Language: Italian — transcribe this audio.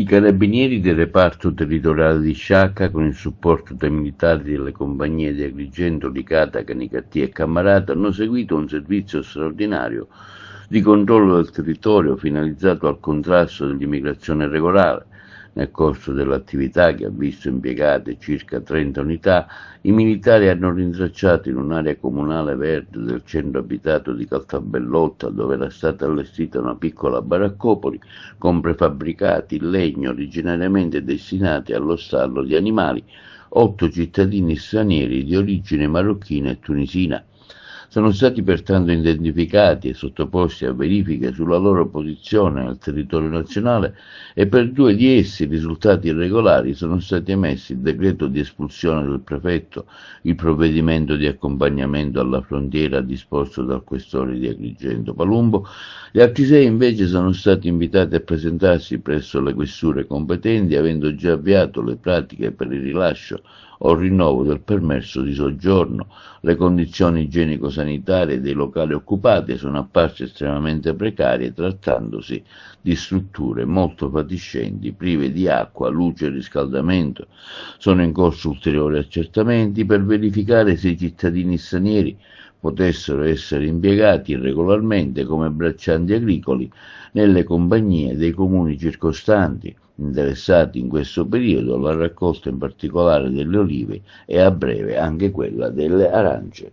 I carabinieri del reparto territoriale di Sciacca, con il supporto dei militari delle compagnie di Agrigento, Licata, Canicattì e Cammarata, hanno seguito un servizio straordinario di controllo del territorio finalizzato al contrasto dell'immigrazione irregolare. Nel corso dell'attività, che ha visto impiegate circa 30 unità, i militari hanno rintracciato in un'area comunale verde del centro abitato di Caltabellotta, dove era stata allestita una piccola baraccopoli con prefabbricati in legno originariamente destinati allo stallo di animali, 8 cittadini stranieri di origine marocchina e tunisina. Sono stati pertanto identificati e sottoposti a verifiche sulla loro posizione nel territorio nazionale e per 2 di essi, risultati irregolari, sono stati emessi il decreto di espulsione del prefetto, il provvedimento di accompagnamento alla frontiera disposto dal questore di Agrigento Palumbo. Gli altri 6 invece sono stati invitati a presentarsi presso le questure competenti, avendo già avviato le pratiche per il rilascio o rinnovo del permesso di soggiorno. Le condizioni igienico-sanitarie dei locali occupati sono apparse estremamente precarie, trattandosi di strutture molto fatiscenti, prive di acqua, luce e riscaldamento. Sono in corso ulteriori accertamenti per verificare se i cittadini stranieri potessero essere impiegati irregolarmente come braccianti agricoli nelle compagnie dei comuni circostanti, interessati in questo periodo alla raccolta in particolare delle olive e a breve anche quella delle arance.